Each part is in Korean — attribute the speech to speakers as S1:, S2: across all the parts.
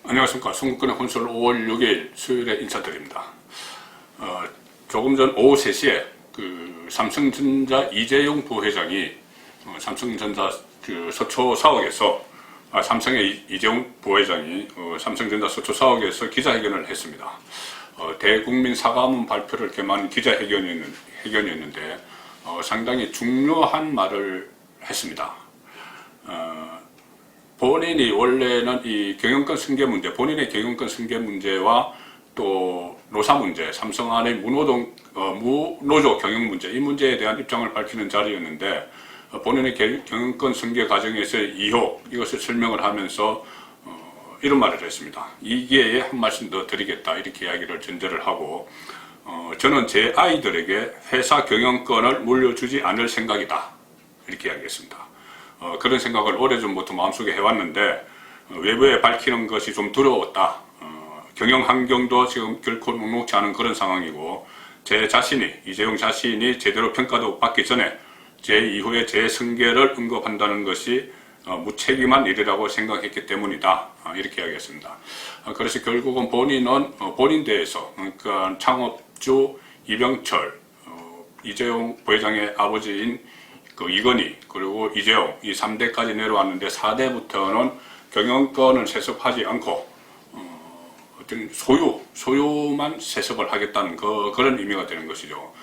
S1: 안녕하십니까. 송국근의 혼술 5월 6일 수요일에 인사드립니다. 조금 전 오후 3시에 삼성전자 이재용 부회장이 삼성전자 서초 사옥에서 삼성의 이재용 부회장이 삼성전자 서초 사옥에서 기자회견을 했습니다. 대국민 사과문 발표를 겸한 기자회견이었는데 상당히 중요한 말을 했습니다. 본인이 원래는 이 경영권 승계 문제, 본인의 경영권 승계 문제와 또 노사 문제, 삼성 안의 무노조 경영 문제, 이 문제에 대한 입장을 밝히는 자리였는데 본인의 경영권 승계 과정에서의 이혹, 이것을 설명을 하면서 이런 말을 했습니다. 이 기회에 한 말씀 더 드리겠다, 이렇게 이야기를 전제를 하고 저는 제 아이들에게 회사 경영권을 물려주지 않을 생각이다, 이렇게 이야기했습니다. 그런 생각을 오래전부터 마음속에 해왔는데 외부에 밝히는 것이 좀 두려웠다. 경영 환경도 지금 결코 녹록지 않은 그런 상황이고 제 자신이, 이재용 자신이 제대로 평가도 받기 전에 제 이후에 제 승계를 언급한다는 것이 무책임한 일이라고 생각했기 때문이다, 이렇게 이야기했습니다. 그래서 결국은 본인은 본인 대해서, 그러니까 창업주 이병철, 이재용 부회장의 아버지인 이건희, 그리고 이재용, 이 3대까지 내려왔는데 4대부터는 경영권을 세습하지 않고 어떤 소유만 세습을 하겠다는 그런 의미가 되는 것이죠.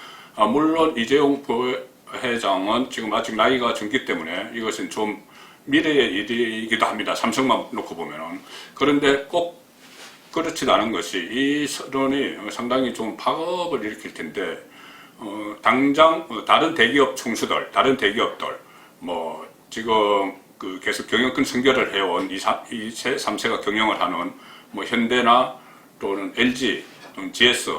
S1: 물론 이재용 부회장은 지금 아직 나이가 젊기 때문에 이것은 좀 미래의 일이기도 합니다. 삼성만 놓고 보면은. 그런데 꼭 그렇지도 않은 것이 이 서론이 상당히 좀 파급을 일으킬 텐데 당장 다른 대기업 총수들, 다른 대기업들, 지금 계속 경영권 승계를 해온 2세, 3세가 경영을 하는 현대나 또는 LG, 또는 GS,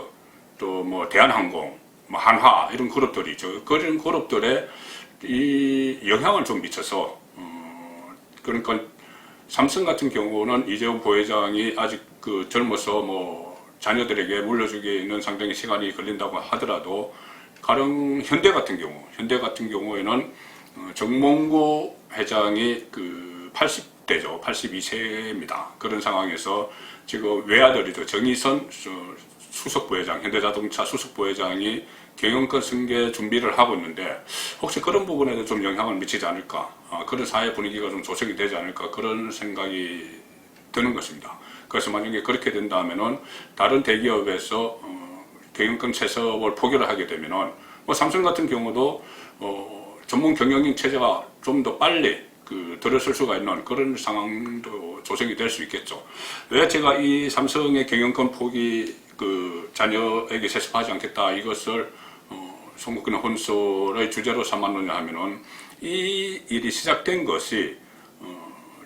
S1: 또 대한항공, 한화, 이런 그룹들이 있죠. 그런 그룹들에 이 영향을 좀 미쳐서, 그러니까 삼성 같은 경우는 이재용 부회장이 아직 젊어서 자녀들에게 물려주기에는 상당히 시간이 걸린다고 하더라도 가령 현대 같은 경우에는 정몽구 회장이 80대죠. 82세입니다. 그런 상황에서 지금 외아들이죠. 정의선 수석부회장, 현대자동차 수석부회장이 경영권 승계 준비를 하고 있는데 혹시 그런 부분에도 좀 영향을 미치지 않을까, 그런 사회 분위기가 좀 조성이 되지 않을까, 그런 생각이 드는 것입니다. 그래서 만약에 그렇게 된다면은 다른 대기업에서 경영권 세습을 포기를 하게 되면은 삼성 같은 경우도 전문 경영인 체제가 좀 더 빨리 들어설 수가 있는 그런 상황도 조성이 될 수 있겠죠. 왜 제가 이 삼성의 경영권 포기 자녀에게 세습하지 않겠다, 이것을 송국근의 혼술의 주제로 삼았느냐 하면은 이 일이 시작된 것이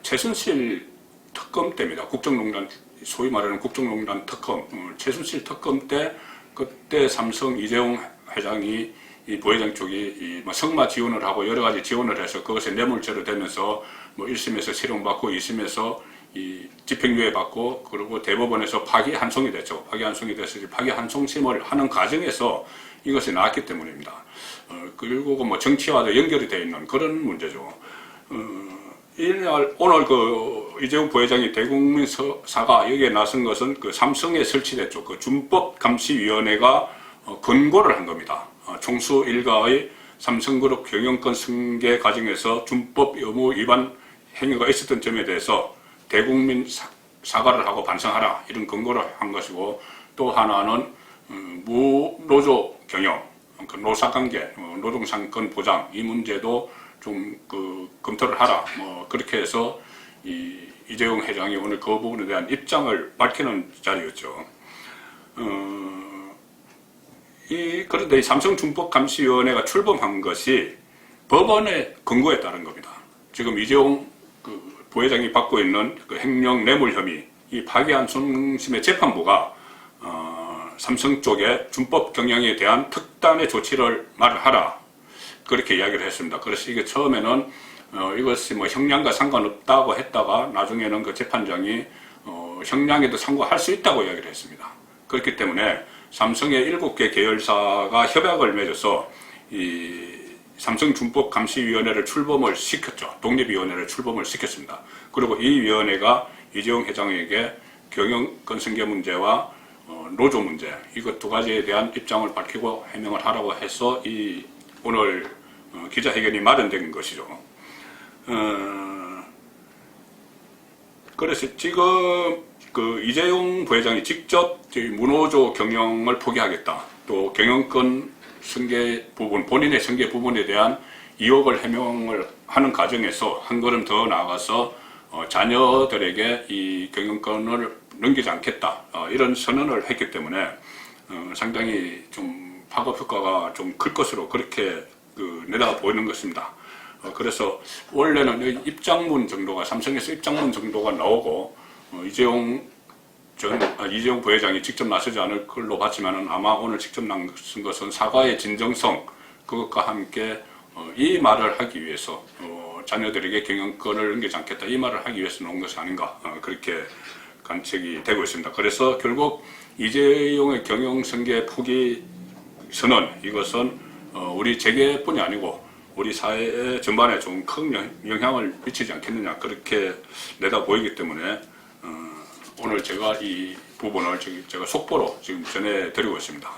S1: 최순실 특검 때입니다. 국정농단, 소위 말하는 국정농단 특검, 최순실 특검 때 그때 삼성 이재용 회장이 이 부회장 쪽이 성마 지원을 하고 여러 가지 지원을 해서 그것에 뇌물죄로 되면서 1심에서 실형받고 2심에서 이 집행유예 받고 그리고 대법원에서 파기환송이 됐죠. 파기환송이 돼서 파기환송심을 하는 과정에서 이것이 나왔기 때문입니다. 그리고 정치와도 연결이 되어 있는 그런 문제죠. 오늘 이재용 부회장이 대국민 사과 여기에 나선 것은 삼성에 설치됐죠. 준법감시위원회가 권고를 한 겁니다. 총수 일가의 삼성그룹 경영권 승계 과정에서 준법 의무 위반 행위가 있었던 점에 대해서 대국민 사과를 하고 반성하라, 이런 권고를 한 것이고, 또 하나는 무노조 경영, 노사관계, 노동상권 보장, 이 문제도 좀 검토를 하라, 그렇게 해서 이재용 회장이 오늘 그 부분에 대한 입장을 밝히는 자리였죠. 그런데 이 삼성준법감시위원회가 출범한 것이 법원의 권고에 따른 겁니다. 지금 이재용 부회장이 받고 있는 횡령 뇌물 혐의, 이 파기환송심의 재판부가 삼성 쪽에 준법 경영에 대한 특단의 조치를 말하라, 그렇게 이야기를 했습니다. 그래서 이게 처음에는 이것이 형량과 상관없다고 했다가 나중에는 그 재판장이 형량에도 상고할 수 있다고 이야기를 했습니다. 그렇기 때문에 삼성의 7개 계열사가 협약을 맺어서 이 삼성준법감시위원회를 출범을 시켰죠. 독립위원회를 출범을 시켰습니다. 그리고 이 위원회가 이재용 회장에게 경영권 승계 문제와 노조 문제, 이것 두 가지에 대한 입장을 밝히고 해명을 하라고 해서 이 오늘 기자회견이 마련된 것이죠. 그래서 지금 그 이재용 부회장이 직접 무노조 경영을 포기하겠다, 또 경영권 승계 부분, 본인의 승계 부분에 대한 의혹을 해명을 하는 과정에서 한 걸음 더 나아가서 자녀들에게 이 경영권을 넘기지 않겠다, 이런 선언을 했기 때문에 상당히 좀 파급 효과가 좀 클 것으로 그렇게 내다가 보이는 것입니다. 그래서 원래는 입장문 정도가, 삼성에서 입장문 정도가 나오고 이재용 부회장이 직접 나서지 않을 걸로 봤지만은, 아마 오늘 직접 나선 것은 사과의 진정성, 그것과 함께 이 말을 하기 위해서 자녀들에게 경영권을 넘기지 않겠다, 이 말을 하기 위해서 나온 것이 아닌가, 그렇게 관측이 되고 있습니다. 그래서 결국 이재용의 경영승계 포기 선언, 이것은 우리 재계뿐이 아니고 우리 사회 전반에 좀 큰 영향을 미치지 않겠느냐, 그렇게 내다 보이기 때문에 오늘 제가 이 부분을 제가 속보로 지금 전해드리고 있습니다.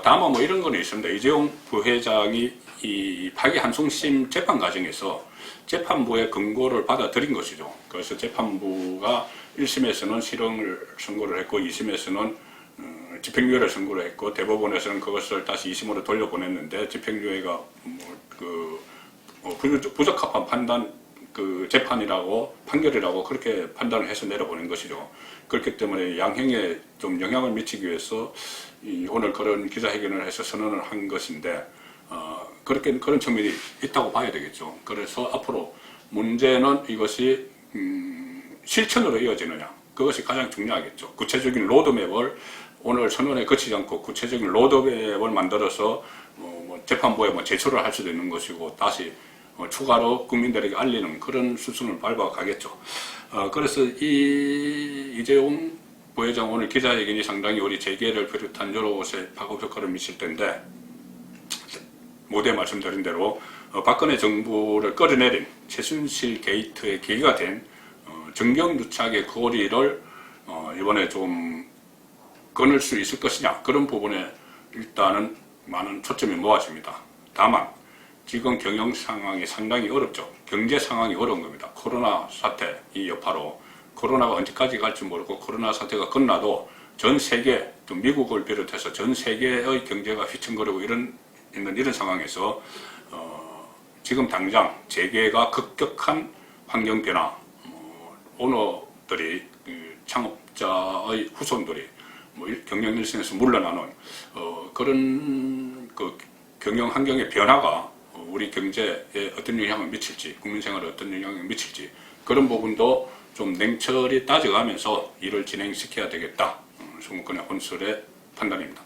S1: 다만 뭐 이런 건 있습니다. 이재용 부회장이 이 파기환송심 재판 과정에서 재판부의 권고를 받아들인 것이죠. 그래서 재판부가 1심에서는 실형을 선고를 했고 2심에서는 집행유예를 선고를 했고 대법원에서는 그것을 다시 2심으로 돌려보냈는데 집행유예가 부적합한 판단, 재판이라고, 판결이라고 그렇게 판단을 해서 내려보낸 것이죠. 그렇기 때문에 양형에 좀 영향을 미치기 위해서 오늘 그런 기자회견을 해서 선언을 한 것인데, 그런 측면이 있다고 봐야 되겠죠. 그래서 앞으로 문제는 이것이 실천으로 이어지느냐, 그것이 가장 중요하겠죠. 구체적인 로드맵을 오늘 선언에 그치지 않고 구체적인 로드맵을 만들어서 재판부에 제출을 할 수도 있는 것이고, 다시 추가로 국민들에게 알리는 그런 수순을 밟아가겠죠. 그래서 이재용 부회장 오늘 기자회견이 상당히 우리 재계를 비롯한 여러 곳에 파급 효과를 미칠 텐데, 모두에 말씀드린 대로 박근혜 정부를 끌어내린 최순실 게이트의 계기가 된 정경유착의 고리를 이번에 좀 끊을 수 있을 것이냐, 그런 부분에 일단은 많은 초점이 모아집니다. 다만 지금 경영 상황이 상당히 어렵죠. 경제 상황이 어려운 겁니다. 코로나 사태 이 여파로 코로나가 언제까지 갈지 모르고, 코로나 사태가 끝나도 전 세계, 또 미국을 비롯해서 전 세계의 경제가 휘청거리고 있는 이런 상황에서 지금 당장 재계가 급격한 환경 변화, 오너들이, 창업자의 후손들이 경영 일선에서 물러나는 그런 경영 환경의 변화가 우리 경제에 어떤 영향을 미칠지, 국민 생활에 어떤 영향을 미칠지, 그런 부분도 좀 냉철히 따져가면서 일을 진행시켜야 되겠다, 송근의 혼술의 판단입니다.